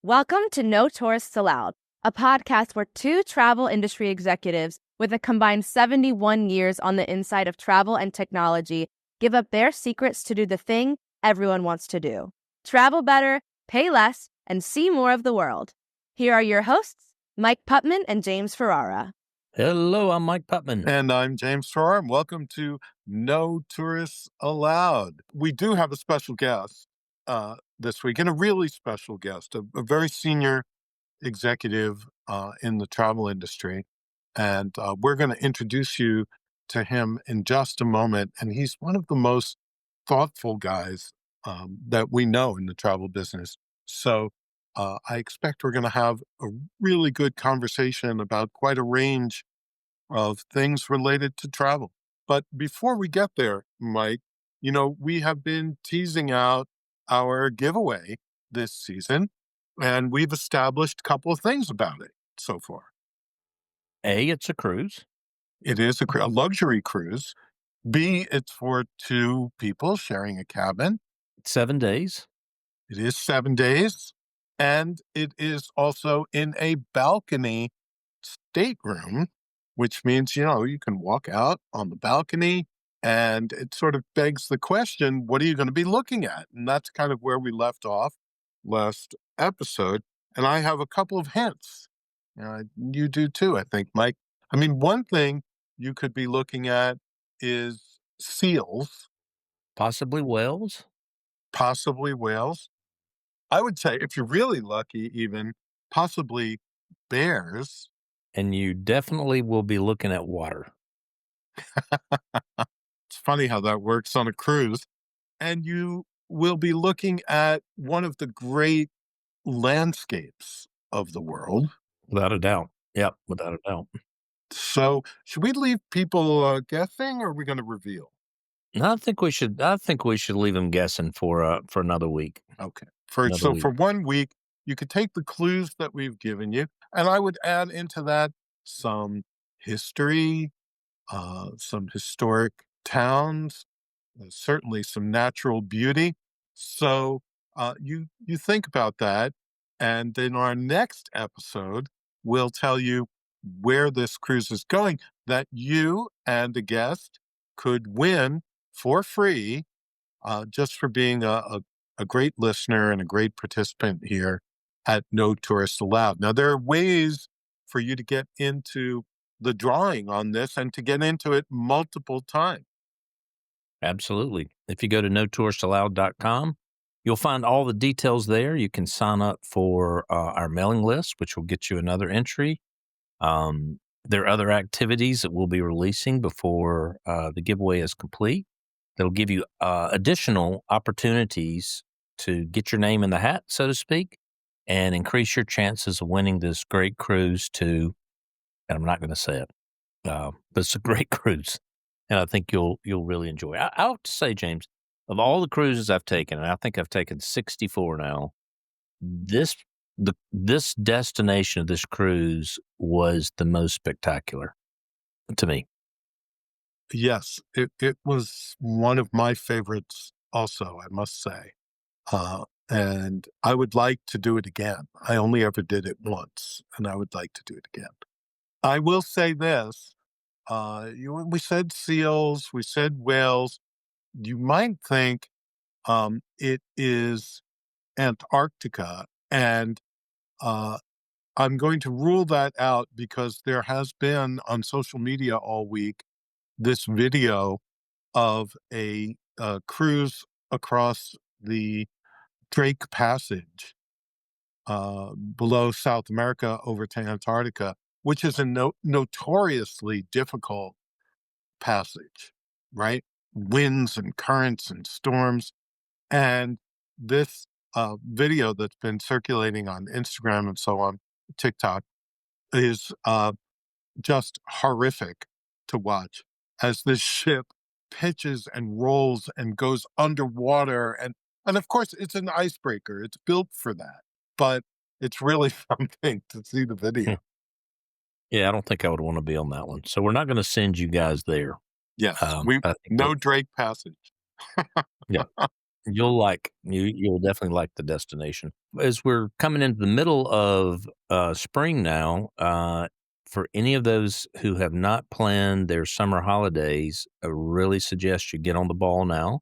Welcome to No Tourists Allowed, a podcast where two travel industry executives with a combined 71 years on the inside of travel and technology give up their secrets to do the thing everyone wants to do. Travel better, pay less, and see more of the world. Here are your hosts, Mike Putman and James Ferrara. Hello, I'm Mike Putman. And I'm James Ferrara. And welcome to No Tourists Allowed. We do have a special guest this week, and a really special guest, a very senior executive in the travel industry. And we're going to introduce you to him in just a moment. And he's one of the most thoughtful guys that we know in the travel business. So I expect we're going to have a really good conversation about quite a range of things related to travel. But before we get there, Mike, we have been teasing out our giveaway this season, and we've established a couple of things about it so far. A, it's a cruise. It is a luxury cruise. B, it's for two people sharing a cabin. 7 days. It is 7 days. And it is also in a balcony stateroom, which means, you can walk out on the balcony, and it sort of begs the question, what are you going to be looking at? And that's kind of where we left off last episode. And I have a couple of hints. You do too, I think, Mike. I mean, one thing you could be looking at is seals. Possibly whales. Possibly whales. I would say, if you're really lucky, even possibly bears. And you definitely will be looking at water. It's funny how that works on a cruise. And you will be looking at one of the great landscapes of the world. Without a doubt. Yep, without a doubt. So should we leave people guessing, or are we going to reveal? I think we should leave them guessing for another week. Okay. For 1 week, you could take the clues that we've given you, and I would add into that some history, some historic towns, certainly some natural beauty. So you think about that, and in our next episode, we'll tell you where this cruise is going, that you and a guest could win for free, just for being a great listener and a great participant here at No Tourists Allowed. Now, there are ways for you to get into the drawing on this and to get into it multiple times. Absolutely. If you go to notouristallowed.com, you'll find all the details there. You can sign up for our mailing list, which will get you another entry. There are other activities that we'll be releasing before the giveaway is complete. That'll give you additional opportunities to get your name in the hat, so to speak, and increase your chances of winning this great cruise to, and I'm not going to say it, but it's a great cruise, and I think you'll really enjoy it. I have to say, James, of all the cruises I've taken, and I think I've taken 64 now, this destination of this cruise was the most spectacular to me. Yes, it was one of my favorites also, I must say. And I would like to do it again. I only ever did it once, and I would like to do it again. I will say this. We said seals, we said whales. You might think it is Antarctica, and I'm going to rule that out because there has been on social media all week this video of a cruise across the Drake Passage below South America over to Antarctica, which is a notoriously difficult passage, right? Winds and currents and storms. And this video that's been circulating on Instagram and so on, TikTok, is just horrific to watch as this ship pitches and rolls and goes underwater. And of course, it's an icebreaker. It's built for that. But it's really something to see the video. Yeah, I don't think I would want to be on that one. So we're not going to send you guys there. Yes, no Drake Passage. Yeah. You'll definitely like the destination. As we're coming into the middle of spring now, for any of those who have not planned their summer holidays, I really suggest you get on the ball now.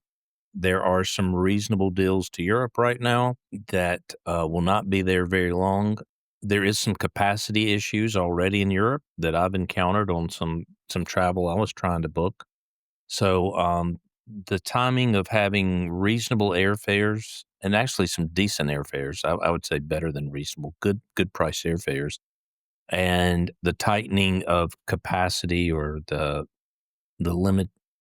There are some reasonable deals to Europe right now that will not be there very long. There is some capacity issues already in Europe that I've encountered on some travel I was trying to book. So the timing of having reasonable airfares and actually some decent airfares, I would say better than reasonable, good price airfares, and the tightening of capacity or the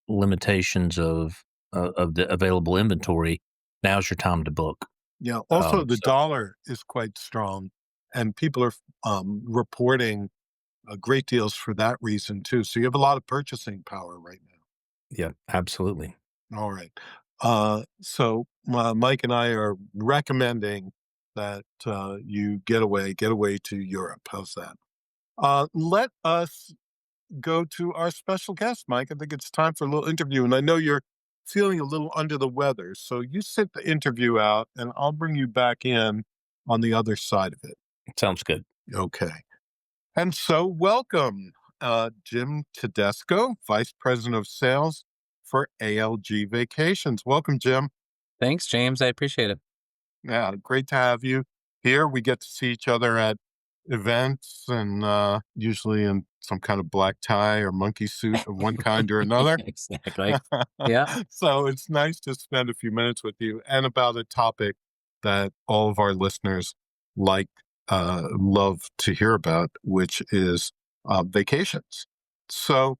limitations of the available inventory, now's your time to book. Yeah. Also, the So dollar is quite strong, and people are reporting great deals for that reason too. So you have a lot of purchasing power right yeah, absolutely. now. All right. Mike and I are recommending that you get away to Europe. How's that? Let us go to our special guest, Mike. I think it's time for a little interview, and I know you're feeling a little under the weather, so you sit the interview out, and I'll bring you back in on the other side of it. Sounds good. Okay. And so, welcome, Jim Tedesco, Vice President of Sales for ALG Vacations. Welcome, Jim. Thanks, James. I appreciate it. Yeah, great to have you here. We get to see each other at events and usually in some kind of black tie or monkey suit of one kind or another. Exactly. Yeah. So it's nice to spend a few minutes with you and about a topic that all of our listeners like, love to hear about, which is vacations. So,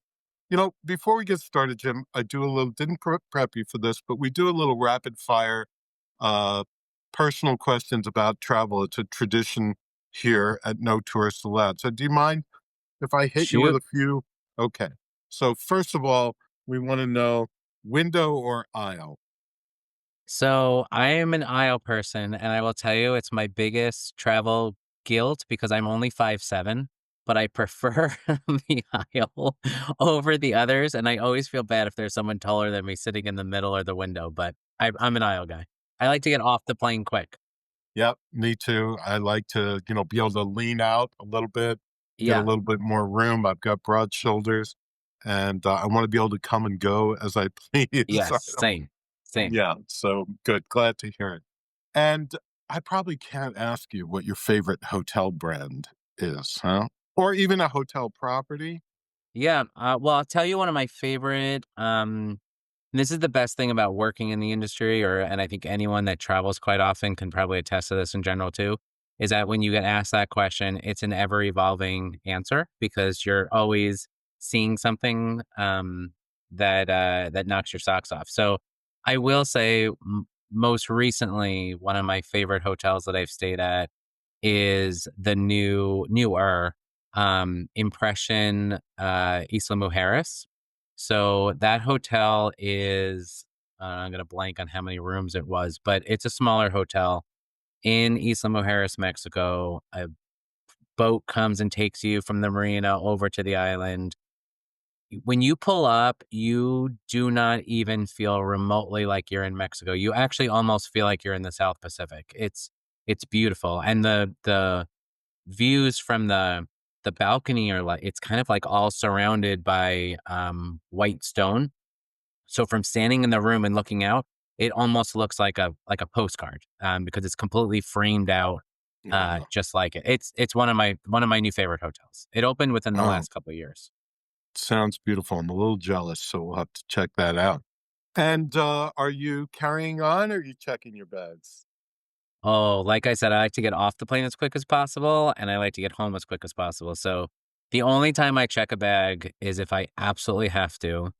before we get started, Jim, I do a little, didn't prep you for this, but we do a little rapid fire uh, personal questions about travel. It's a tradition here at No Tourists Allowed. So do you mind if I hit you with Shoot. a few? Okay. So first of all, we want to know window or aisle? So I am an aisle person, and I will tell you, it's my biggest travel guilt because I'm only 5'7", but I prefer the aisle over the others. And I always feel bad if there's someone taller than me sitting in the middle or the window, but I'm an aisle guy. I like to get off the plane quick. Yep, me too. I like to, be able to lean out a little bit, get a Yeah. little bit more room. I've got broad shoulders and I want to be able to come and go as I please. Yes. Same. Same. Yeah, so good. Glad to hear it. And I probably can't ask you what your favorite hotel brand is, huh? Or even a hotel property. Yeah. Well, I'll tell you one of my favorite. This is the best thing about working in the industry, and I think anyone that travels quite often can probably attest to this in general too, is that when you get asked that question, it's an ever evolving answer because you're always seeing something that knocks your socks off. So I will say, most recently, one of my favorite hotels that I've stayed at is the newer Impression Isla Mujeres. So that hotel is, I'm going to blank on how many rooms it was, but it's a smaller hotel in Isla Mujeres, Mexico. A boat comes and takes you from the marina over to the island. When you pull up, you do not even feel remotely like you're in Mexico. You actually almost feel like you're in the South Pacific. It's beautiful, and the views from the balcony are like, it's kind of like all surrounded by white stone. So from standing in the room and looking out, it almost looks like a postcard because it's completely framed out Wow. just like it. It's one of my new favorite hotels. It opened within the Oh, last couple of years. sounds beautiful. I'm a little jealous, so we'll have to check that out. And are you carrying on or are you checking your bags? Oh, like I said, I like to get off the plane as quick as possible, and I like to get home as quick as possible. So the only time I check a bag is if I absolutely have to,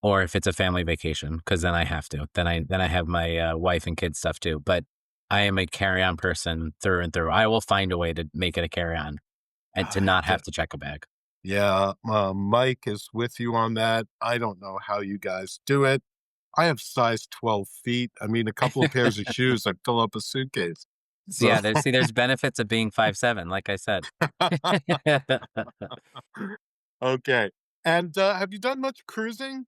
or if it's a family vacation, because then I have to. Then I have my wife and kids stuff too. But I am a carry-on person through and through. I will find a way to make it a carry-on and I to have not to. have to check a bag. Yeah, Mike is with you on that. I don't know how you guys do it. I have size 12 feet. I mean, a couple of pairs of shoes, I fill up a suitcase. So So, yeah, there's benefits of being 5'7", like I said. okay. And have you done much cruising?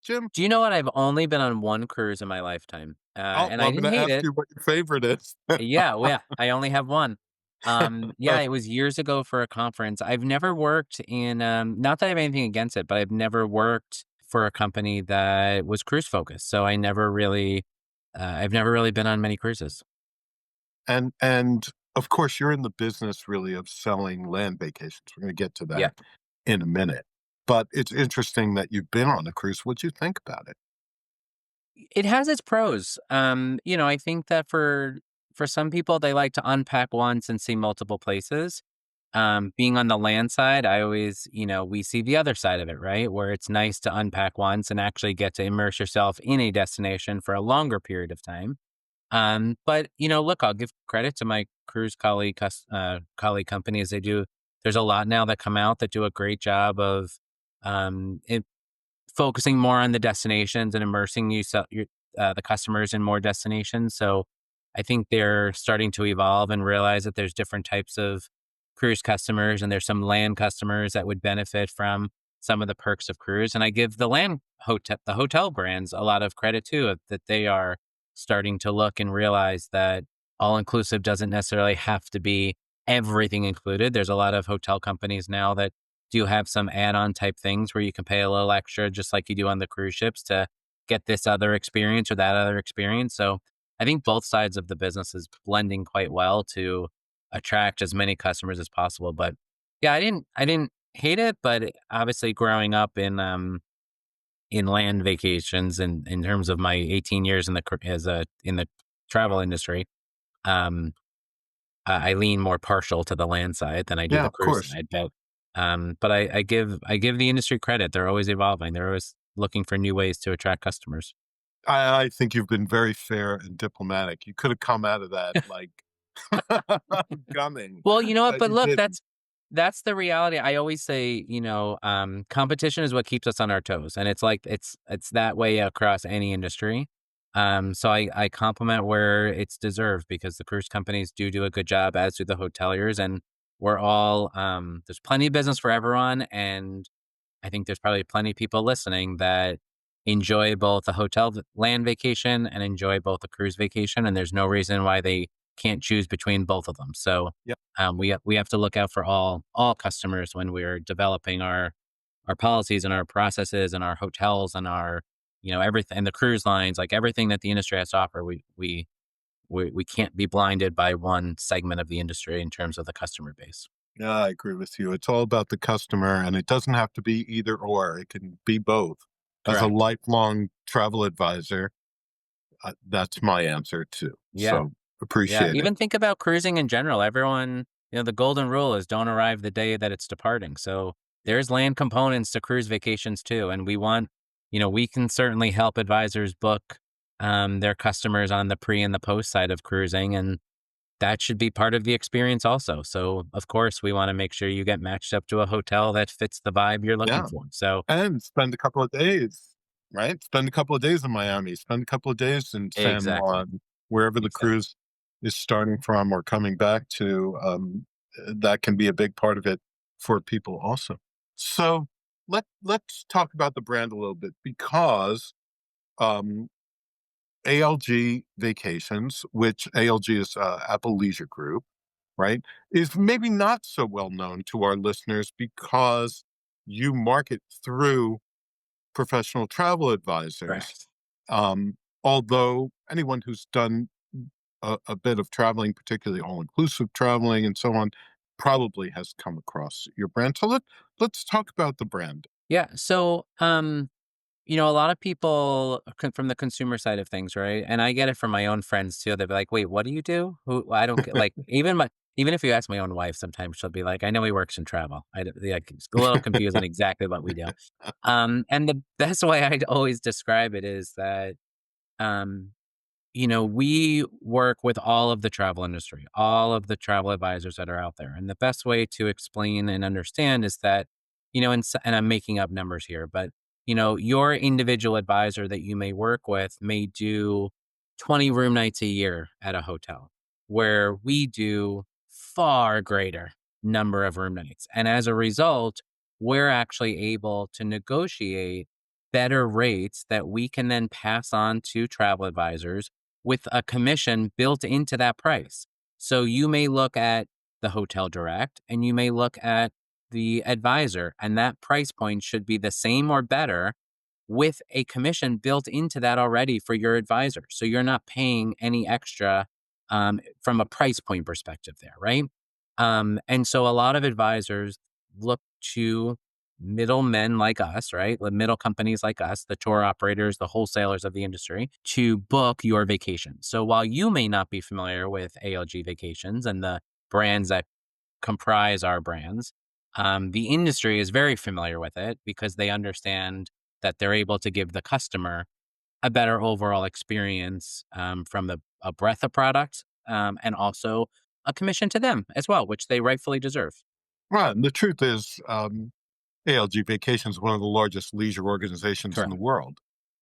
Jim? Do you know what? I've only been on one cruise in my lifetime, Oh, and well, I I'm didn't going to hate ask it. you what your favorite is. Yeah, well, yeah, I only have one. Yeah, it was years ago for a conference. I've never worked in, not that I have anything against it, but I've never worked for a company that was cruise focused. So I've never really been on many cruises. And of course, you're in the business really of selling land vacations. We're going to get to Yeah. that in a minute. But it's interesting that you've been on a cruise. What'd you think about it? It has its pros. I think that for some people, they like to unpack once and see multiple places. Being on the land side, I always, we see the other side of it, right? Where it's nice to unpack once and actually get to immerse yourself in a destination for a longer period of time. But look, I'll give credit to my cruise colleague companies. There's a lot now that come out that do a great job of um, focusing more on the destinations and immersing the customers in more destinations. So I think they're starting to evolve and realize that there's different types of cruise customers, and there's some land customers that would benefit from some of the perks of cruise. And I give the hotel brands a lot of credit too, that they are starting to look and realize that all inclusive doesn't necessarily have to be everything included. There's a lot of hotel companies now that do have some add-on type things where you can pay a little extra, just like you do on the cruise ships, to get this other experience or that other experience. So I think both sides of the business is blending quite well to attract as many customers as possible. But yeah, I didn't hate it, but obviously growing up in land vacations and in terms of my 18 years in the travel industry, um, I lean more partial to the land side than I do Yeah, the of cruise course. side. But I give the industry credit. They're always evolving. They're always looking for new ways to attract customers. I think you've been very fair and diplomatic. You could have come out of that like gumming, Well, you know what? but But you look, didn't. that's the reality. I always say, competition is what keeps us on our toes, and it's that way across any industry. So I compliment where it's deserved because the cruise companies do a good job, as do the hoteliers, and we're all there's plenty of business for everyone, and I think there's probably plenty of people listening that enjoy both a land vacation and enjoy both a cruise vacation, and there's no reason why they can't choose between both of them. So Yep. we have to look out for all customers when we're developing our policies and our processes and our hotels and our everything, and the cruise lines, like everything that the industry has to offer. We can't be blinded by one segment of the industry in terms of the customer base. Yeah, I agree with you. It's all about the customer, and it doesn't have to be either or. It can be both. As a Correct. lifelong travel advisor, that's my answer too. Yeah. So Yeah, appreciate it. even think about cruising in general. Everyone, the golden rule is don't arrive the day that it's departing. So there's land components to cruise vacations too. And we can certainly help advisors book their customers on the pre and the post side of cruising. And that should be part of the experience also. So of course, we want to make sure you get matched up to a hotel that fits the vibe you're looking Yeah. for. So And spend a couple of days, right? Spend a couple of days in Miami, spend a couple of days in San exactly. Juan, wherever the Exactly. cruise is starting from or coming back to. That can be a big part of it for people also. So let's talk about the brand a little bit because um, ALG Vacations, which ALG is Apple Leisure Group, right, is maybe not so well known to our listeners because you market through professional travel advisors. Correct. Although anyone who's done a bit of traveling, particularly all inclusive traveling and so on, probably has come across your brand. So let's talk about the brand. Yeah. So a lot of people from the consumer side of things, right? And I get it from my own friends too. They'll be like, "Wait, what do you do?" Who I don't get. Like even if you ask my own wife, sometimes she'll be like, "I know he works in travel." Like, it's a little confused on exactly what we do. And the best way I'd always describe it is that um, we work with all of the travel industry, all of the travel advisors that are out there. And the best way to explain and understand is that, and I'm making up numbers here, but, your individual advisor that you may work with may do 20 room nights a year at a hotel, where we do far greater number of room nights. And as a result, we're actually able to negotiate better rates that we can then pass on to travel advisors with a commission built into that price. So you may look at the hotel direct and you may look at the advisor, and that price point should be the same or better with a commission built into that already for your advisor. So you're not paying any extra from a price point perspective there, right? And so a lot of advisors look to middlemen like us, right? The middle companies like us, the tour operators, the wholesalers of the industry, to book your vacation. So while you may not be familiar with ALG Vacations and the brands that comprise our brands, the industry is very familiar with it because they understand that they're able to give the customer a better overall experience from a breadth of products and also a commission to them as well, which they rightfully deserve. Right. And the truth is, ALG Vacations is one of the largest leisure organizations in the Correct. world,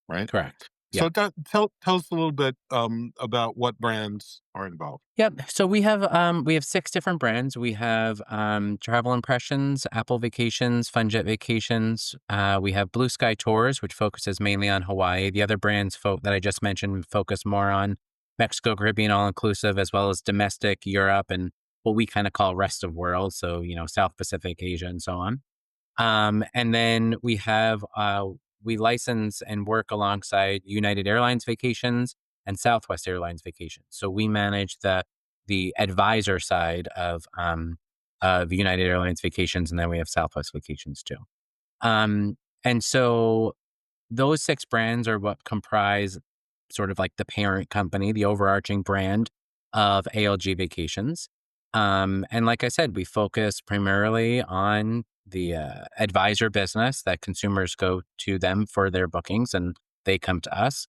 right? Correct. So Yeah. tell us a little bit about what brands are involved. Yep. So we have 6 different brands. We have Travel Impressions, Apple Vacations, Funjet Vacations. We have Blue Sky Tours, which focuses mainly on Hawaii. The other brands that I just mentioned focus more on Mexico, Caribbean, all inclusive, as well as domestic, Europe, and what we kind of call rest of world. So South Pacific, Asia, and so on. And then we license and work alongside United Airlines Vacations and Southwest Airlines Vacations. So we manage the advisor side of United Airlines Vacations, and then we have Southwest Vacations too. And so those 6 brands are what comprise sort of like the parent company, the overarching brand of ALG Vacations. And like I said, we focus primarily on the advisor business that consumers go to them for their bookings and they come to us.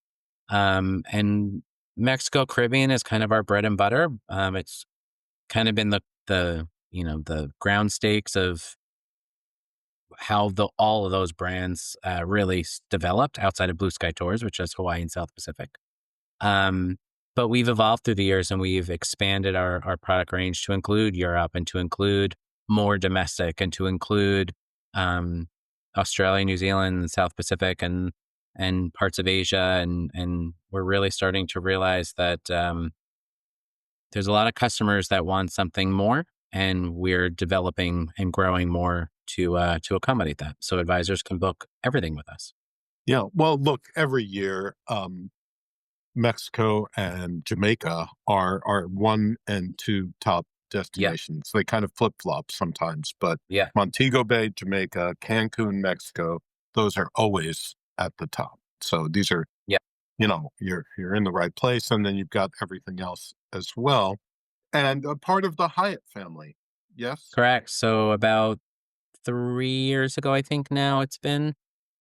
And Mexico Caribbean is kind of our bread and butter. It's kind of been the ground stakes of how all of those brands really developed outside of Blue Sky Tours, which is Hawaii and South Pacific. But we've evolved through the years and we've expanded our product range to include Europe and to include more domestic and to include Australia, New Zealand, and South Pacific and parts of Asia. And we're really starting to realize that there's a lot of customers that want something more, and we're developing and growing more to accommodate that. So advisors can book everything with us. Yeah. Well, look, every year, Mexico and Jamaica are 1 and 2 top Yeah. destinations. They kind of flip flop sometimes, but Yeah. Montego Bay, Jamaica, Cancun, Mexico, those are always at the top. So these are, Yeah. you're in the right place, and then you've got everything else as well, and a part of the Hyatt family. Yes. Correct. So about 3 years ago, I think now it's been.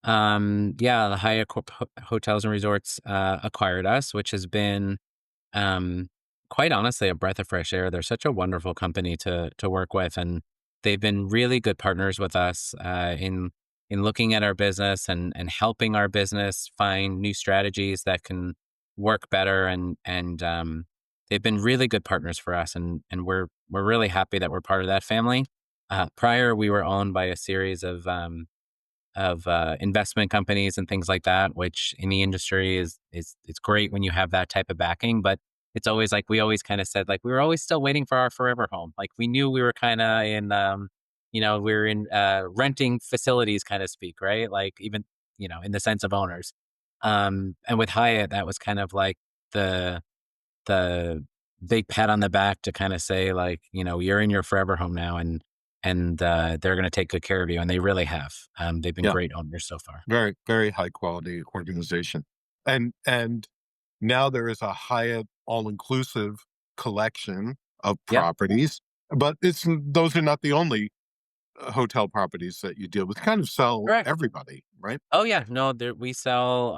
The Hyatt Hotels and Resorts acquired us, which has been quite honestly a breath of fresh air. They're such a wonderful company to work with, and they've been really good partners with us in looking at our business and helping our business find new strategies that can work better. And they've been really good partners for us, and we're really happy that we're part of that family. Prior, we were owned by a series of investment companies and things like that, which in the industry is it's great when you have that type of backing. But it's always like we always kind of said, like we were always still waiting for our forever home. Like we knew we were kind of in we were in renting facilities, kind of speak, right? Like even in the sense of owners. And with Hyatt, that was kind of like the big pat on the back to kind of say, like, you're in your forever home now, and they're going to take good care of you, and they really have. They've been Yeah. great owners so far. Very, very high quality organization. And now there is a Hyatt all-inclusive collection of Yep. properties, but those are not the only hotel properties that you deal with. Kind of sell Correct. everybody, right? Oh yeah, no, we sell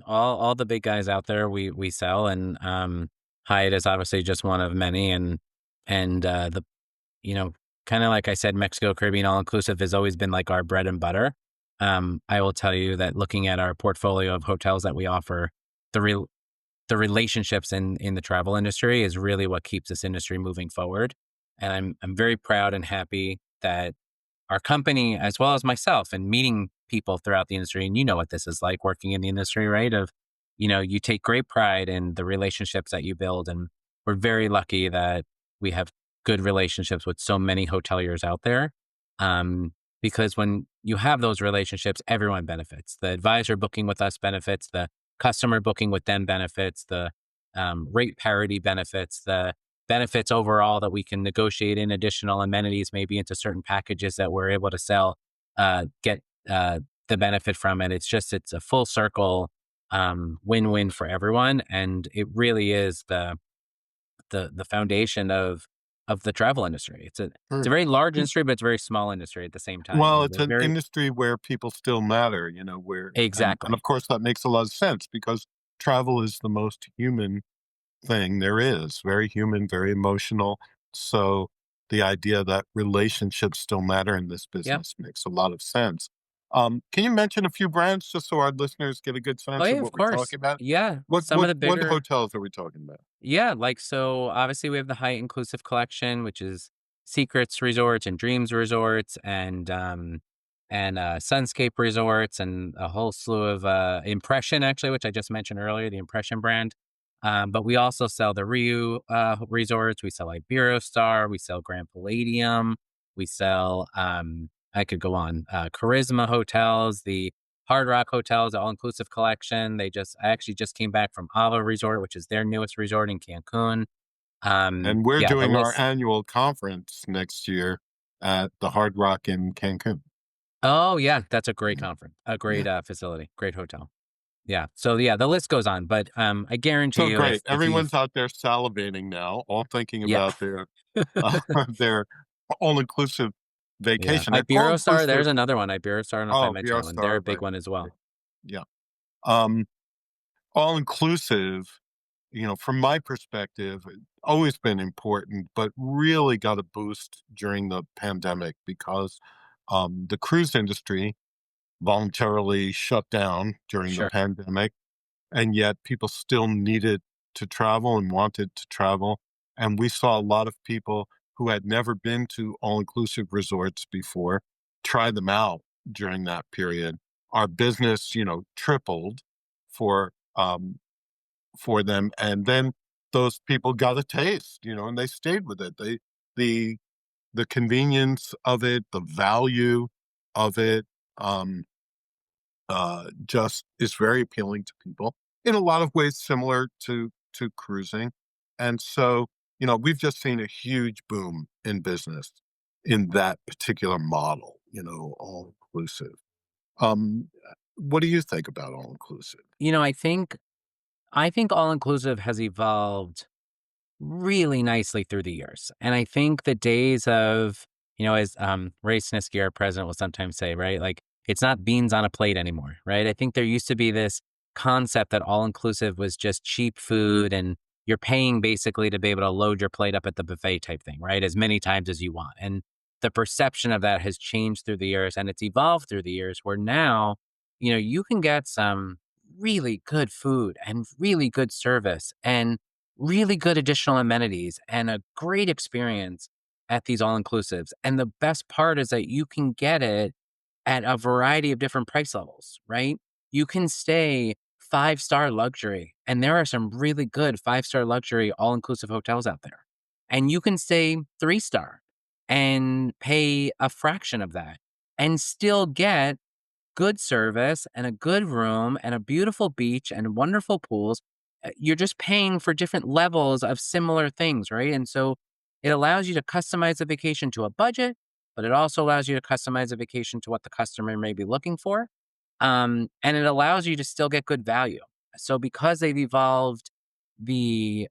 all the big guys out there. We sell, and Hyatt is obviously just one of many, and the you know kind of like I said, Mexico Caribbean all inclusive has always been like our bread and butter. I will tell you that looking at our portfolio of hotels that we offer, the relationships in the travel industry is really what keeps this industry moving forward. And I'm very proud and happy that our company, as well as myself, and meeting people throughout the industry. And you know what this is like working in the industry, right? Of, you take great pride in the relationships that you build. And we're very lucky that we have good relationships with so many hoteliers out there. Because when you have those relationships, everyone benefits. The advisor booking with us benefits, the customer booking with them benefits, the rate parity benefits, the benefits overall that we can negotiate in additional amenities, maybe into certain packages that we're able to sell, get the benefit from it. It's a full circle win-win for everyone. And it really is the foundation of the travel industry. It's a very large industry, but it's a very small industry at the same time. Well, And it's we're an industry where people still matter, where, exactly. and of course that makes a lot of sense because travel is the most human thing there is, very human, very emotional. So the idea that relationships still matter in this Yep. business makes a lot of sense. Can you mention a few brands just so our listeners get a good Oh sense yeah, of of what we're course. talking about? Yeah. What Some of what the what bigger, hotels are we talking about? yeah, so obviously we have the Hyatt Inclusive collection, which is Secrets Resorts and Dreams Resorts and Sunscape Resorts and a whole slew of Impression, actually, which I just mentioned earlier, the Impression brand. But we also sell the Ryu resorts. We sell Iberostar. We sell Grand Palladium. We sell, I could go on, Charisma Hotels, the Hard Rock Hotels, the All-Inclusive collection. I actually just came back from Ava Resort, which is their newest resort in Cancun. And we're Yeah, the doing our list. annual conference next year at the Hard Rock in Cancun. Oh yeah, that's a great Yeah. conference, a Yeah. great facility, great hotel. Yeah. So yeah, the list goes on, but I guarantee So you great. if you've, Everyone's out there salivating now, all thinking yeah. about their all-inclusive Yeah. vacation. And Iberostar, there's all-inclusive, another one. Iberostar, I don't know if I oh, mentioned VR that one. They're Star, a big right. one as well. Right. Yeah. Um, all-inclusive, from my perspective, always been important, but really got a boost during the pandemic because the cruise industry voluntarily shut down during the Sure. pandemic, and yet people still needed to travel and wanted to travel. And we saw a lot of people who had never been to all-inclusive resorts before try them out during that period. Our business, tripled for for them, and then those people got a taste, and they stayed with it. The the convenience of it, the value of it, um, just is very appealing to people in a lot of ways, similar to cruising. And so, we've just seen a huge boom in business in that particular model, all inclusive. Um, what do you think about all inclusive? I think all inclusive has evolved really nicely through the years. And I think the days of, as Ray Snisky, our president, will sometimes say, right? Like, it's not beans on a plate anymore, right? I think there used to be this concept that all inclusive was just cheap food and you're paying basically to be able to load your plate up at the buffet type thing, right? As many times as you want. And the perception of that has changed through the years and it's evolved through the years where now, you can get some really good food and really good service and really good additional amenities and a great experience at these all inclusives. And the best part is that you can get it at a variety of different price levels, right? You can stay 5-star luxury, and there are some really good 5-star luxury all inclusive hotels out there. And you can stay 3-star and pay a fraction of that and still get good service and a good room and a beautiful beach and wonderful pools. You're just paying for different levels of similar things, right? And so it allows you to customize a vacation to a budget, but it also allows you to customize a vacation to what the customer may be looking for. And it allows you to still get good value. So because they've evolved the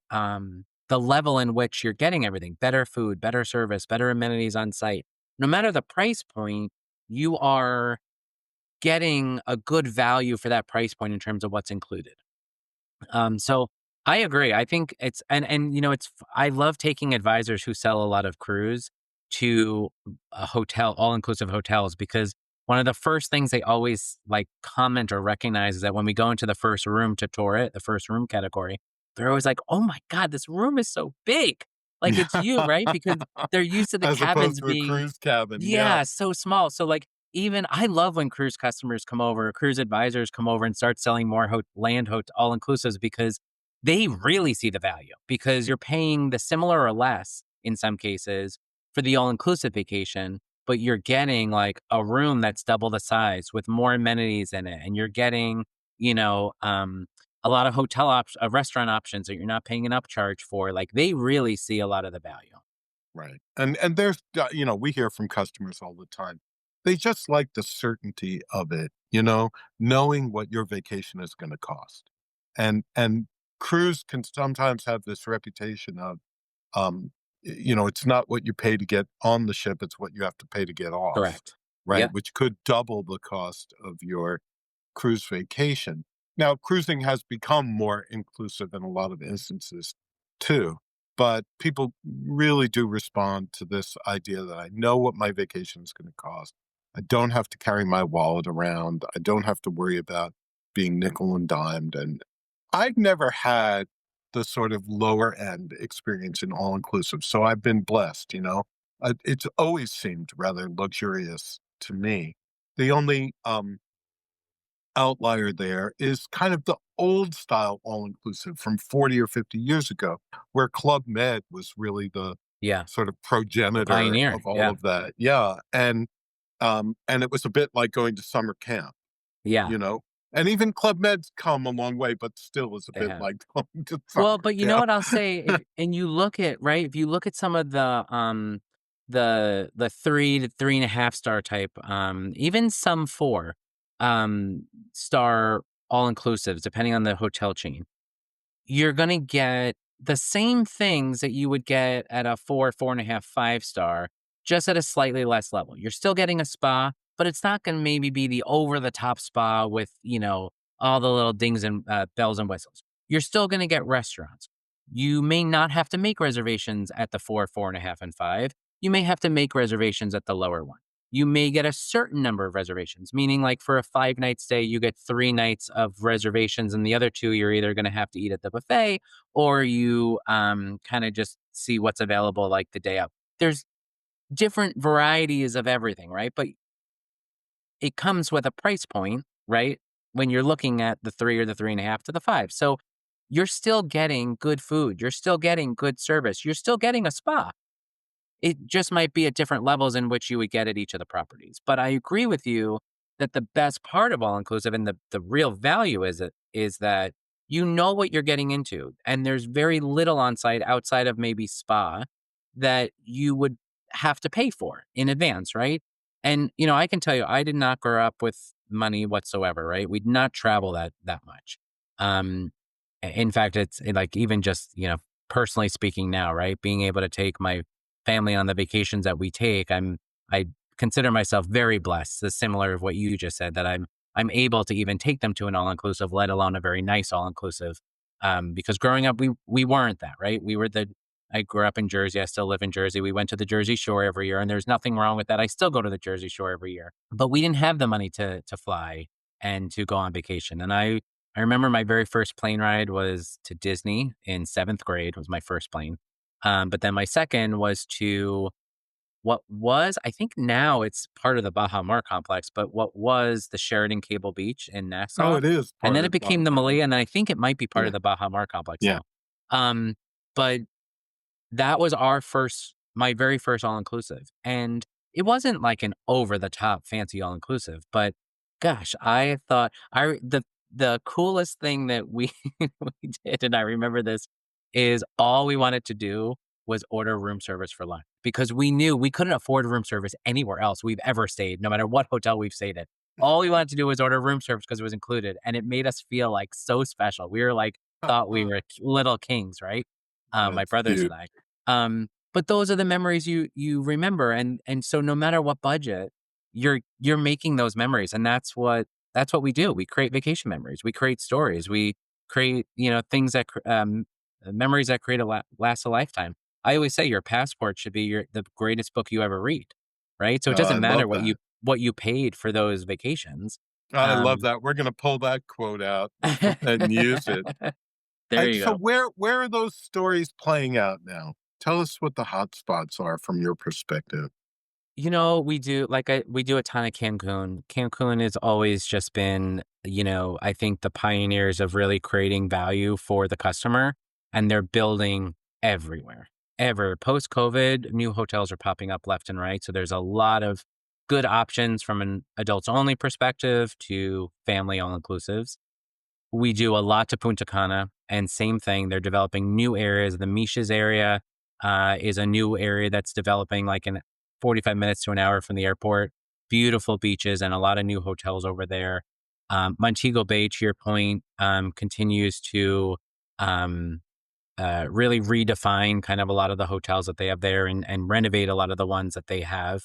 level in which you're getting everything, better food, better service, better amenities on site, no matter the price point, you are getting a good value for that price point in terms of what's included. So I agree. I think I love taking advisors who sell a lot of cruise to a hotel, all inclusive hotels, because one of the first things they always like comment or recognize is that when we go into the first room to tour it, the first room category, they're always like, "Oh my God, this room is so big." Like it's you, right? Because they're used to the As opposed cabins to a being, cruise cabin. Yeah. yeah, so small. So like even I love when cruise customers come over, cruise advisors come over and start selling more all inclusives because they really see the value because you're paying the similar or less in some cases for the all inclusive vacation, but you're getting like a room that's double the size with more amenities in it. And you're getting, you know, a lot of restaurant options that you're not paying an upcharge for. Like they really see a lot of the value. Right. And there's, we hear from customers all the time. They just like the certainty of it, knowing what your vacation is going to cost. And cruise can sometimes have this reputation of, um, it's not what you pay to get on the ship, it's what you have to pay to get off, Correct. right? Yeah. Which could double the cost of your cruise vacation. Now, cruising has become more inclusive in a lot of instances too, but people really do respond to this idea that I know what my vacation is going to cost. I don't have to carry my wallet around. I don't have to worry about being nickel and dimed. And I've never had the sort of lower end experience in all inclusive. So I've been blessed. It's always seemed rather luxurious to me. The only outlier there is kind of the old style all inclusive from 40 or 50 years ago, where Club Med was really the Yeah. sort of The progenitor pioneer. of all Yeah. of that. Yeah. And it was a bit like going to summer camp, Yeah. you know. And even Club Med's come a long way, but still is a They bit have. like going to Well, summer but you know camp. what I'll say, and you look at right, if you look at some of the 3 to 3.5 star type, even some 4 star all inclusives, depending on the hotel chain, you're gonna get the same things that you would get at a 4.5, 5 star, just at a slightly less level. You're still getting a spa, but it's not gonna maybe be the over the top spa with, all the little dings and bells and whistles. You're still gonna get restaurants. You may not have to make reservations at the 4.5, and 5. You may have to make reservations at the lower one. You may get a certain number of reservations, meaning like for a 5 night stay, you get 3 nights of reservations, and the other two you're either going to have to eat at the buffet or you kind of just see what's available like the day up. There's different varieties of everything, right? But it comes with a price point, right? When you're looking at the 3 or the 3.5 to the 5. So you're still getting good food. You're still getting good service. You're still getting a spa. It just might be at different levels in which you would get at each of the properties. But I agree with you that the best part of all inclusive and the real value is that you know what you're getting into. And there's very little on site outside of maybe spa that you would have to pay for in advance, right? And I can tell you, I did not grow up with money whatsoever, right? We did not travel that much. In fact, it's like even just, personally speaking now, right? Being able to take my family on the vacations that we take, I consider myself very blessed. The similar of what you just said, that I'm able to even take them to an all inclusive, let alone a very nice all inclusive. Because growing up, we weren't that, right? I grew up in Jersey. I still live in Jersey. We went to the Jersey Shore every year, and there's nothing wrong with that. I still go to the Jersey Shore every year, but we didn't have the money to fly and to go on vacation. And I remember my very first plane ride was to Disney in 7th grade. Was my first plane. But then my second was to what was, I think now it's part of the Baja Mar complex, but what was the Sheridan Cable Beach in Oh, Nassau. it is And part then it of became the Malia, and then I think it might be part yeah, of the Baja Mar complex yeah. now. Um, but that was my very first all inclusive. And it wasn't like an over the top fancy all inclusive, but gosh, I thought the coolest thing that we we did, and I remember this, is all we wanted to do was order room service for lunch because we knew we couldn't afford room service anywhere else we've ever stayed, no matter what hotel we've stayed at. All we wanted to do was order room service because it was included, and it made us feel like so special. We were like, thought we were little kings, right? My That's brothers cute. and I. But those are the memories you remember, and so no matter what budget, you're making those memories, and that's what we do. We create vacation memories. We create stories. We create things that memories that create last a lifetime. I always say your passport should be the greatest book you ever read, right? So it I doesn't matter love what you that. what you paid for those vacations. I love Um, that. We're gonna pull that quote out and use it. there you So go. where are those stories playing out now? Tell us what the hot spots are from your perspective. We do we do a ton of Cancun. Cancun has always just been, I think the pioneers of really creating value for the customer, and they're building everywhere. Ever post COVID, new hotels are popping up left and right. So there's a lot of good options from an adults only perspective to family all inclusives. We do a lot to Punta Cana, and same thing. They're developing new areas. The Mishes area is a new area that's developing like in 45 minutes to an hour from the airport. Beautiful beaches and a lot of new hotels over there. Montego Bay, to your point, continues to um, really redefine kind of a lot of the hotels that they have there and renovate a lot of the ones that they have.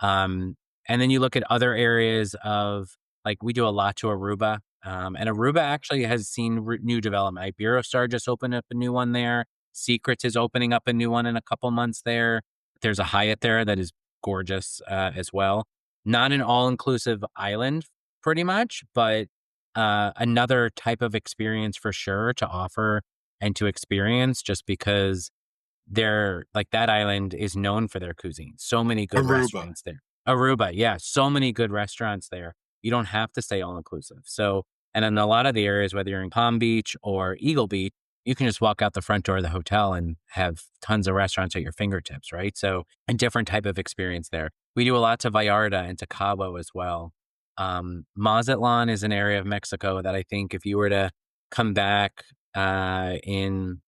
And then you look at other areas of like we do a lot to Aruba. And Aruba actually has seen new development. Iberostar just opened up a new one there. Secrets is opening up a new one in a couple months there. There's a Hyatt there that is gorgeous as well. Not an all-inclusive island, pretty much, but another type of experience for sure to offer and to experience just because they're like that island is known for their cuisine. So many good Aruba. restaurants there. Aruba, yeah, so many good restaurants there. You don't have to stay all inclusive. So, and in a lot of the areas, whether you're in Palm Beach or Eagle Beach, you can just walk out the front door of the hotel and have tons of restaurants at your fingertips, right? So, a different type of experience there. We do a lot to Vallarta and to Cabo as well. Mazatlan is an area of Mexico that I think if you were to come back in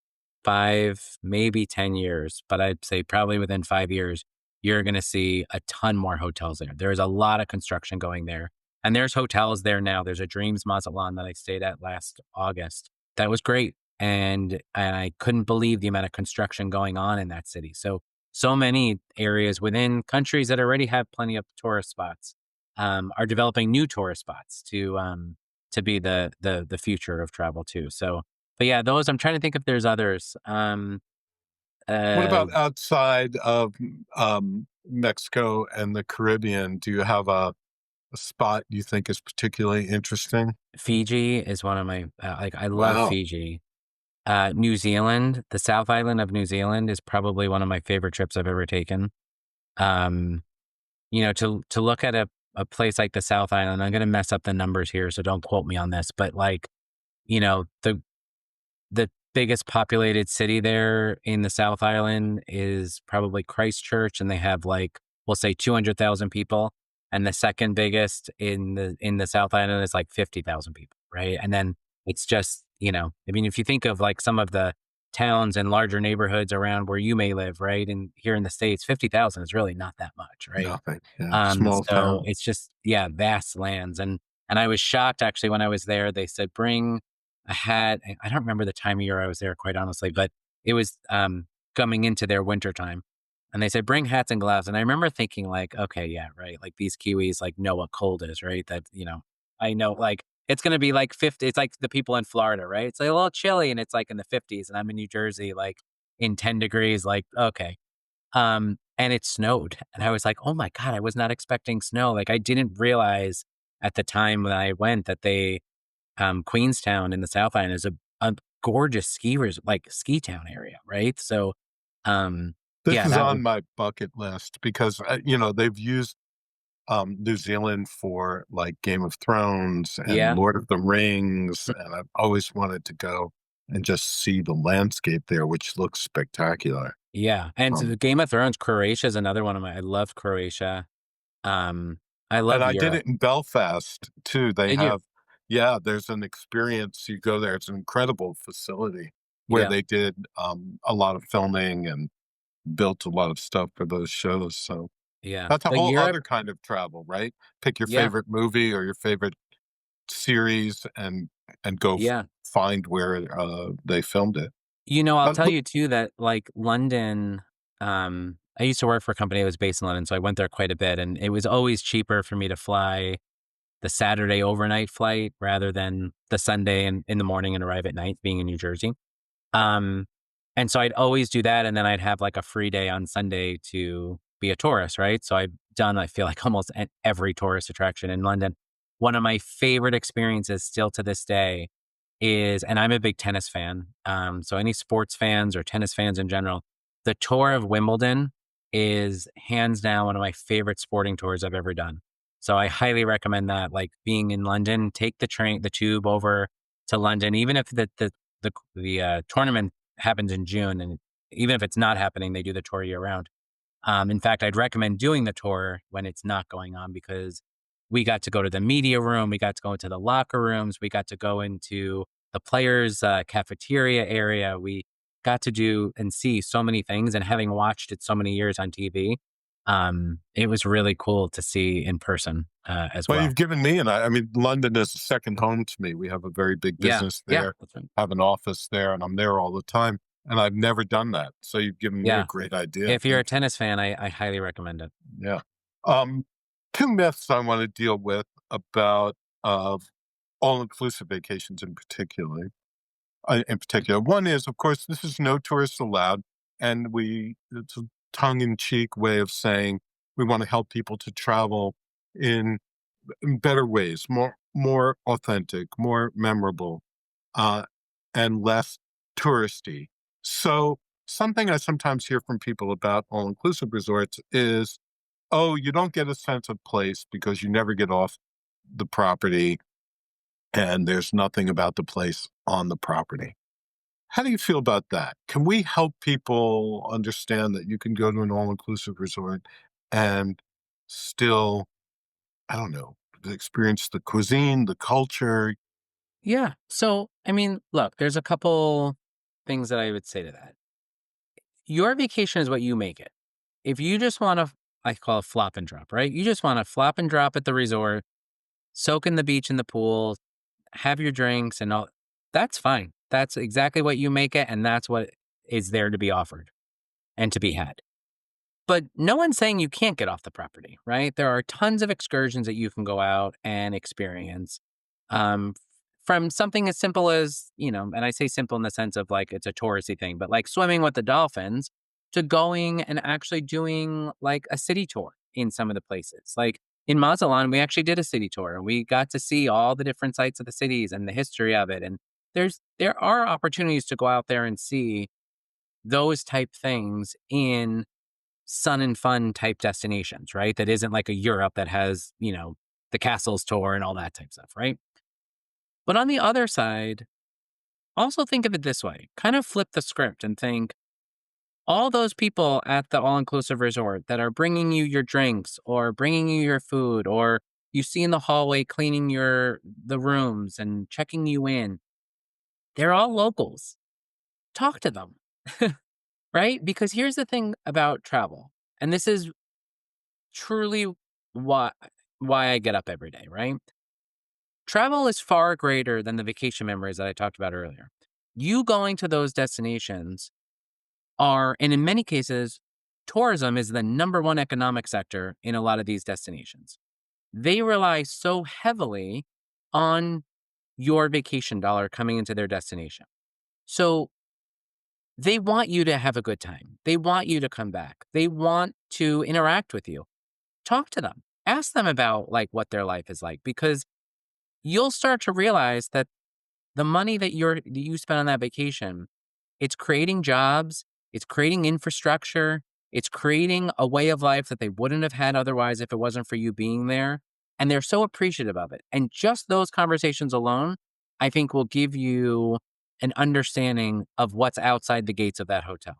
5, maybe 10 years, but I'd say probably within 5 years, you're going to see a ton more hotels there. There's a lot of construction going there. And there's hotels there now. There's a Dreams Mazatlan that I stayed at last August. That was great. And I couldn't believe the amount of construction going on in that city. So many areas within countries that already have plenty of tourist spots are developing new tourist spots to be the future of travel too. So, but yeah, those I'm trying to think if there's others. What Uh, about outside of Mexico and the Caribbean? Do you have a spot you think is particularly interesting? Fiji is one of my I love Wow. Fiji. New Zealand, the South Island of New Zealand is probably one of my favorite trips I've ever taken. Um, to look at a place like the South Island, I'm going to mess up the numbers here, so don't quote me on this, but like, the biggest populated city there in the South Island is probably Christchurch, and they have like we'll say 200,000 people. And the second biggest in the South Island is like 50,000 people, right? And then it's just I mean, if you think of like some of the towns and larger neighborhoods around where you may live, right, and here in the States, 50,000 is really not that much, right? Nothing. Yeah. Small So town. it's just, yeah, vast lands. And I was shocked actually when I was there. They said, bring a hat. I don't remember the time of year I was there, quite honestly, but it was coming into their winter time. And they said, bring hats and gloves. And I remember thinking like, okay, yeah, right. Like these Kiwis like know what cold is, right? That, I know like it's going to be like 50. It's like the people in Florida, right? It's like a little chilly and it's like in the 50s and I'm in New Jersey, like in 10 degrees, like, okay. And it snowed. And I was like, oh my God, I was not expecting snow. Like I didn't realize at the time when I went that Queenstown in the South Island is a gorgeous like ski town area, right? So, This yeah, is that on was, my bucket list because they've used New Zealand for like Game of Thrones and yeah, Lord of the Rings, and I've always wanted to go and just see the landscape there, which looks spectacular. yeah. And so Um, the Game of Thrones, Croatia is another one of I love Croatia. I and love I did Europe. it in Belfast too. They Did you? have, yeah, there's an experience. You go there; it's an incredible facility where Yeah, they did a lot of filming and built a lot of stuff for those shows. So yeah. that's a But whole Europe, other kind of travel, right? Pick your yeah, favorite movie or your favorite series and go yeah. find where they filmed it. I'll Uh, tell wh- you too that like London, I used to work for a company that was based in London, so I went there quite a bit, and it was always cheaper for me to fly the Saturday overnight flight rather than the Sunday in the morning and arrive at night, being in New Jersey. Um, and so I'd always do that, and then I'd have like a free day on Sunday to be a tourist, right? So I've done, I feel like almost every tourist attraction in London. One of my favorite experiences still to this day is, and I'm a big tennis fan. So any sports fans or tennis fans in general, the tour of Wimbledon is hands down one of my favorite sporting tours I've ever done. So I highly recommend that. Like being in London, take the tube over to London, even if the tournament happens in June, and even if it's not happening, they do the tour year round. In fact, I'd recommend doing the tour when it's not going on, because we got to go to the media room, we got to go into the locker rooms, we got to go into the players' cafeteria area. We got to do and see so many things, and having watched it so many years on TV, it was really cool to see in person as Well, well. you've given me, I mean, London is a second home to me. We have a very big Yeah, business yeah, there, that's right. have an office there, and I'm there all the time. And I've never done that. So you've given me a Yeah. great idea. If you're a Thank you. tennis fan, I highly recommend it. Yeah. Um, Two myths I want to deal with about all-inclusive vacations in particular. One is, of course, this is no tourists allowed, and it's a tongue-in-cheek way of saying we want to help people to travel in better ways, more authentic, more memorable, uh, and less touristy. So something I sometimes hear from people about all-inclusive resorts is, oh, you don't get a sense of place because you never get off the property and there's nothing about the place on the property. How do you feel about that? Can we help people understand that you can go to an all-inclusive resort and still, I don't know, experience the cuisine, the culture? Yeah. So, I mean, look, there's a couple things that I would say to that. Your vacation is what you make it. If you just want to, I call it flop and drop, right? You just want to flop and drop at the resort, soak in the beach and the pool, have your drinks and all. That's fine. That's exactly what you make it. And that's what is there to be offered and to be had. But no one's saying you can't get off the property, right? There are tons of excursions that you can go out and experience. Um, from something as simple as, and I say simple in the sense of like it's a touristy thing, but like swimming with the dolphins, to going and actually doing like a city tour in some of the places. Like in Mazatlan, we actually did a city tour and we got to see all the different sites of the cities and the history of it. And there are opportunities to go out there and see those type things in sun and fun type destinations, right? That isn't like a Europe that has, the castles tour and all that type stuff, right? But on the other side, also think of it this way, kind of flip the script and think all those people at the all inclusive resort that are bringing you your drinks or bringing you your food, or you see in the hallway cleaning the rooms and checking you in, they're all locals. Talk to them, right? Because here's the thing about travel, and this is truly why why I get up every day, right? Travel is far greater than the vacation memories that I talked about earlier. You going to those destinations and in many cases, tourism is the number one economic sector in a lot of these destinations. They rely so heavily on your vacation dollar coming into their destination. So they want you to have a good time. They want you to come back. They want to interact with you. Talk to them. Ask them about like what their life is like, because you'll start to realize that the money that you spend on that vacation, it's creating jobs, it's creating infrastructure, it's creating a way of life that they wouldn't have had otherwise if it wasn't for you being there. And they're so appreciative of it. And just those conversations alone, I think will give you an understanding of what's outside the gates of that hotel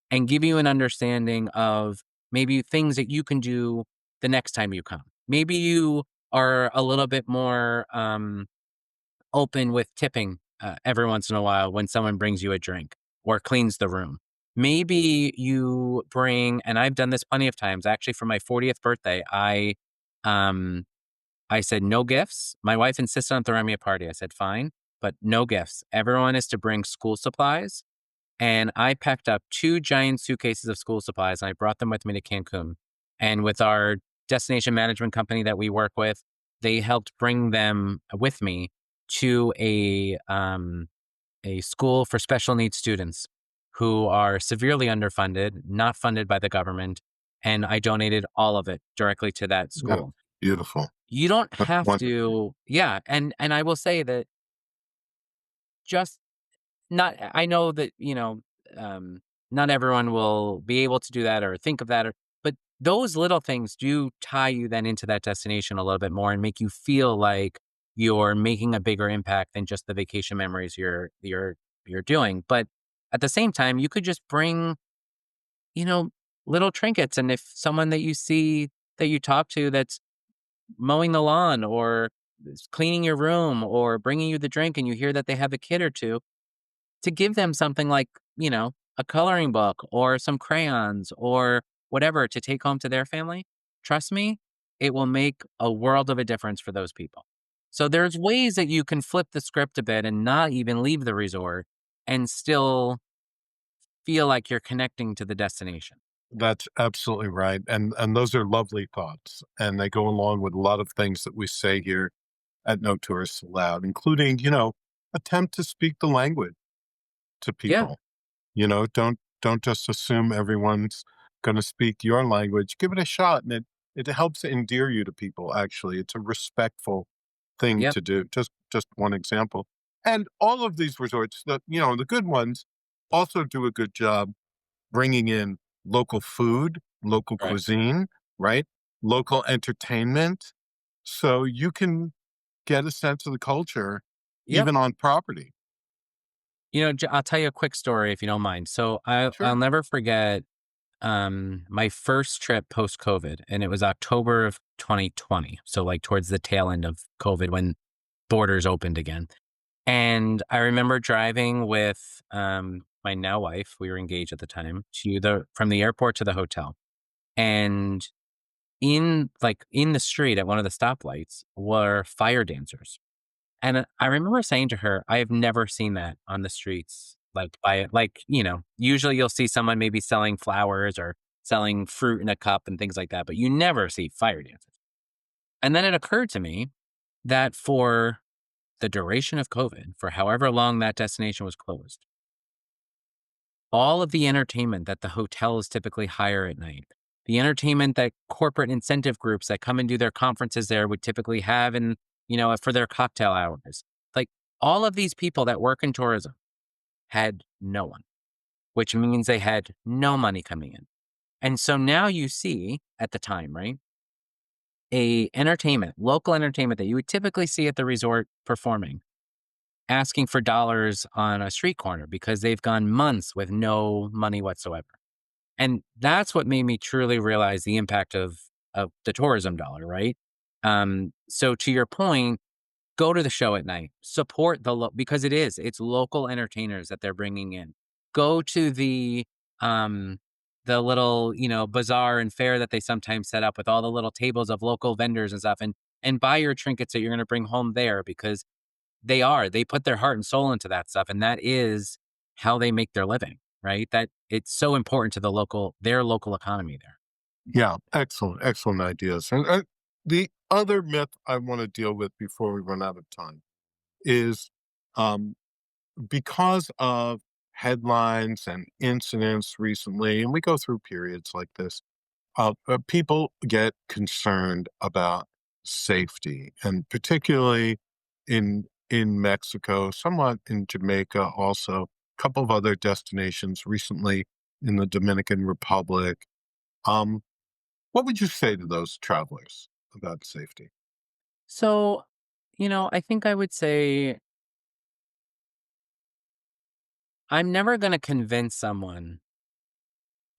and give you an understanding of maybe things that you can do the next time you come. Maybe you are a little bit more open with tipping every once in a while when someone brings you a drink or cleans the room. Maybe you bring, and I've done this plenty of times. Actually, for my 40th birthday, um, I said no gifts. My wife insisted on throwing me a party. I said fine, but no gifts. Everyone is to bring school supplies. And I packed up 2 giant suitcases of school supplies and I brought them with me to Cancun. And with our destination management company that we work with, they helped bring them with me to a school for special needs students who are severely underfunded, not funded by the government. And I donated all of it directly to that Yeah, school. beautiful. You don't That's have wonderful. to, yeah. And I will say that just not, I know that, not everyone will be able to do that or think of that. those little things do tie you then into that destination a little bit more and make you feel like you're making a bigger impact than just the vacation memories you're doing. But at the same time, you could just bring, you know, little trinkets. And if someone that you see that you talk to that's mowing the lawn or is cleaning your room or bringing you the drink and you hear that they have a kid or two, to give them something like, a coloring book or some crayons or whatever to take home to their family, trust me, it will make a world of a difference for those people. So there's ways that you can flip the script a bit and not even leave the resort and still feel like you're connecting to the destination. That's absolutely right. And those are lovely thoughts. And they go along with a lot of things that we say here at No Tourists Allowed, including, attempt to speak the language to Yeah. people. Don't just assume everyone's going to speak your language. Give it a shot, and it helps endear you to people. Actually, it's a respectful thing Yep. to do. Just one example, and all of these resorts, the good ones, also do a good job bringing in local food, local Right. cuisine, right, local entertainment, so you can get a sense of the culture Yep. even on property. I'll tell you a quick story if you don't mind. So I'll Sure. never forget my first trip post COVID, and it was October of 2020. So like towards the tail end of COVID when borders opened again. And I remember driving with my now wife, we were engaged at the time, from the airport to the hotel. And in the street at one of the stoplights were fire dancers. And I remember saying to her, I have never seen that on the streets. Usually you'll see someone maybe selling flowers or selling fruit in a cup and things like that, but you never see fire dancers. And then it occurred to me that for the duration of COVID, for however long that destination was closed, all of the entertainment that the hotels typically hire at night, the entertainment that corporate incentive groups that come and do their conferences there would typically have for their cocktail hours. Like all of these people that work in tourism had no one, which means they had no money coming in. And so now you see at the time, right? Local entertainment that you would typically see at the resort performing, asking for dollars on a street corner because they've gone months with no money whatsoever. And that's what made me truly realize the impact of the tourism dollar, right? So to your point, go to the show at night, support because it's local entertainers that they're bringing in. Go to the little, bazaar and fair that they sometimes set up with all the little tables of local vendors and stuff and buy your trinkets that you're going to bring home there because they put their heart and soul into that stuff. And that is how they make their living, right? That it's so important to their local economy there. Yeah, excellent, excellent ideas. And the other myth I want to deal with before we run out of time is um, because of headlines and incidents recently, and we go through periods like this, people get concerned about safety, and particularly in Mexico, somewhat in Jamaica, also a couple of other destinations recently in the Dominican Republic. Um, what would you say to those travelers about safety? So, I think I would say I'm never going to convince someone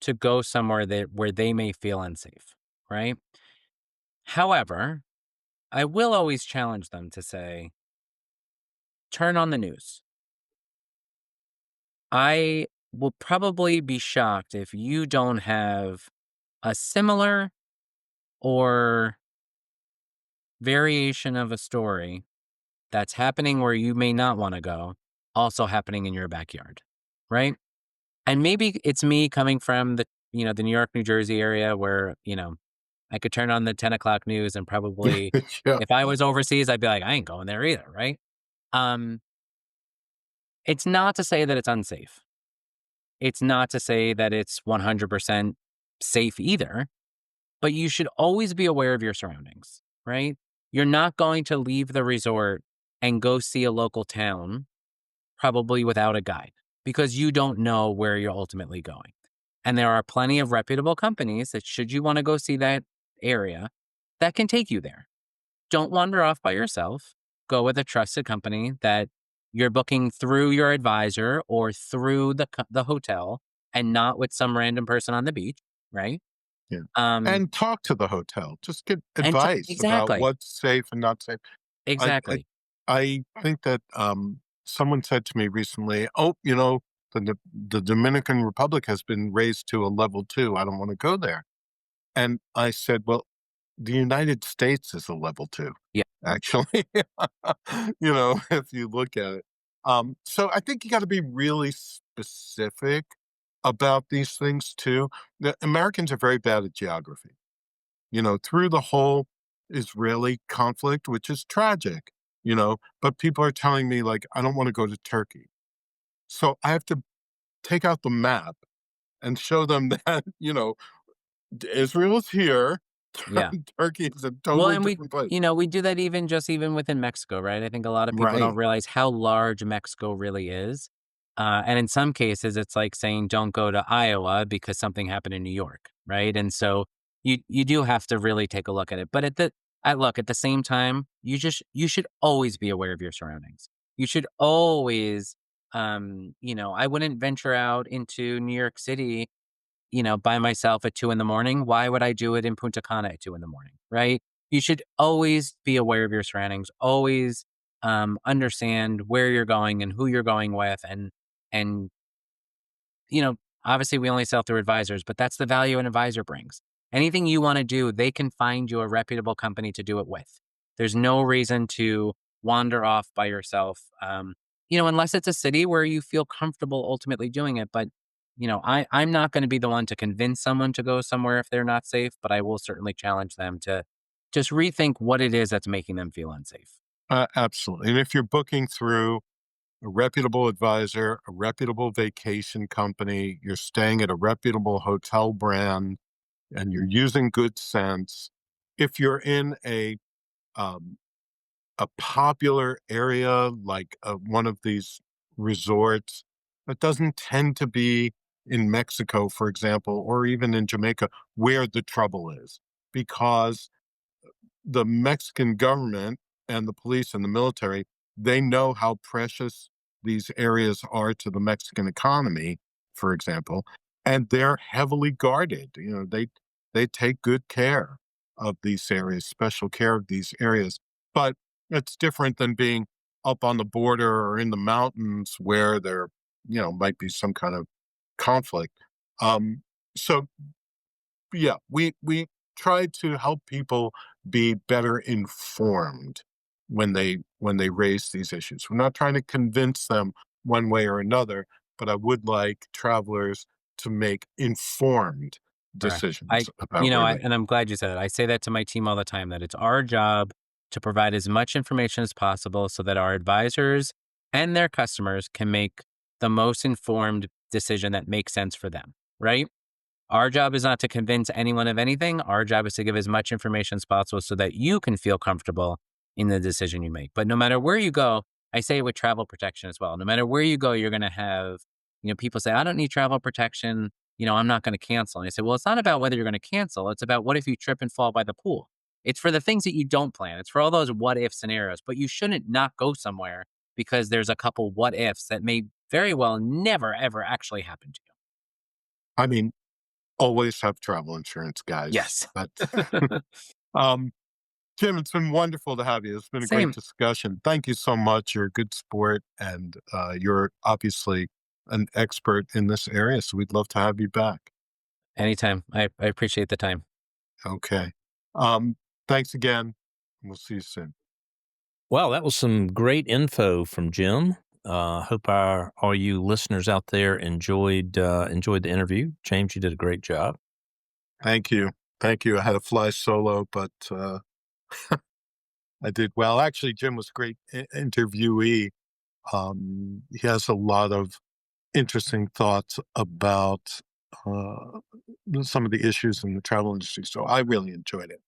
to go somewhere where they may feel unsafe, right? However, I will always challenge them to say, turn on the news. I will probably be shocked if you don't have a similar or variation of a story that's happening where you may not want to go, also happening in your backyard, right? And maybe it's me coming from the New York, New Jersey area where, I could turn on the 10 o'clock news and probably Yeah, if I was overseas, I'd be like, I ain't going there either, right? Um, it's not to say that it's unsafe. It's not to say that it's 100% safe either, but you should always be aware of your surroundings, right? You're not going to leave the resort and go see a local town probably without a guide because you don't know where you're ultimately going. And there are plenty of reputable companies that, should you want to go see that area, that can take you there. Don't wander off by yourself. Go with a trusted company that you're booking through your advisor or through the hotel, and not with some random person on the beach, right? Yeah. Um, And talk to the hotel. Just get and advice about exactly, what's safe and not safe. I I, exactly. I think that someone said to me recently, "Oh, you know, the Dominican Republic has been raised to a level 2. I don't want to go there." And I said, "Well, the United States is a level 2, Yeah, actually." If you look at it. So I think you got to be really specific about these things too. The Americans are very bad at geography. Through the whole Israeli conflict, which is tragic, but people are telling me, like, I don't want to go to Turkey. So I have to take out the map and show them that, Israel is here. yeah. Turkey is a Well, totally and different place. we do that even within Mexico, right? I think a lot of people don't Right. realize how large Mexico really is. And in some cases, it's like saying don't go to Iowa because something happened in New York, right? And so you do have to really take a look at it. But at the same time, you should always be aware of your surroundings. You should always, I wouldn't venture out into New York City, by myself at 2 in the morning. Why would I do it in Punta Cana at 2 in the morning, right? You should always be aware of your surroundings, always understand where you're going and who you're going with. And, you know, obviously we only sell through advisors, but that's the value an advisor brings. Anything you want to do, they can find you a reputable company to do it with. There's no reason to wander off by yourself, unless it's a city where you feel comfortable ultimately doing it. But, I'm not going to be the one to convince someone to go somewhere if they're not safe, but I will certainly challenge them to just rethink what it is that's making them feel unsafe. Absolutely. And if you're booking through a reputable advisor, a reputable vacation company, you're staying at a reputable hotel brand, and you're using good sense. If you're in um, a popular area like one of these resorts that doesn't tend to be in Mexico, for example, or even in Jamaica, where the trouble is, because the Mexican government and the police and the military, they know how precious these areas are to the Mexican economy, for example, and they're heavily guarded. They take good care of these areas, special care of these areas. But it's different than being up on the border or in the mountains where there, might be some kind of conflict. So yeah, we try to help people be better informed when they raise these issues. We're not trying to convince them one way or another, but I would like travelers to make informed Correct. decisions about where they. And I'm glad you said it. I say that to my team all the time, that it's our job to provide as much information as possible so that our advisors and their customers can make the most informed decision that makes sense for them, right? Our job is not to convince anyone of anything. Our job is to give as much information as possible so that you can feel comfortable in the decision you make. But no matter where you go, I say it with travel protection as well. No matter where you go, you're going to have, people say, I don't need travel protection. I'm not going to cancel. And I say, well, it's not about whether you're going to cancel. It's about what if you trip and fall by the pool. It's for the things that you don't plan. It's for all those what if scenarios. But you shouldn't not go somewhere because there's a couple what ifs that may very well never, ever actually happen to you. I mean, always have travel insurance, guys. Yes. But um, Jim, it's been wonderful to have you. It's been a great Same. discussion. Thank you so much. You're a good sport, and you're obviously an expert in this area. So we'd love to have you back. Anytime. I appreciate the time. Okay. Um, Thanks again. We'll see you soon. Well, that was some great info from Jim. Hope all you listeners out there enjoyed the interview. James, you did a great job. Thank you. Thank you. I had to fly solo, but I did well. Actually, Jim was a great interviewee. He has a lot of interesting thoughts about uh, some of the issues in the travel industry. So I really enjoyed it.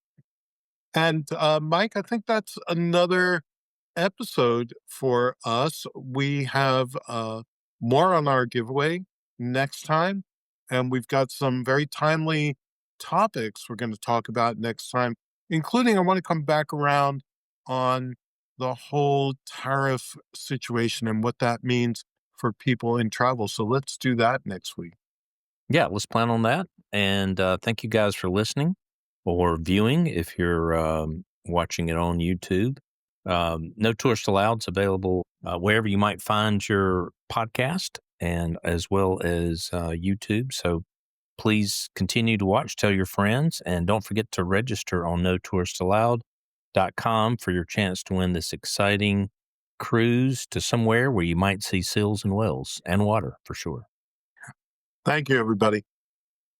And Mike, I think that's another episode for us. We have more on our giveaway next time. And we've got some very timely topics we're going to talk about next time, including I want to come back around on the whole tariff situation and what that means for people in travel. So let's do that next week. Yeah, let's plan on that. And thank you guys for listening or viewing if you're watching it on YouTube. No Tourist Allowed's available wherever you might find your podcast and as well as YouTube. So please continue to watch, tell your friends, and don't forget to register on notouristallowed.com for your chance to win this exciting cruise to somewhere where you might see seals and whales and water for sure. Thank you, everybody.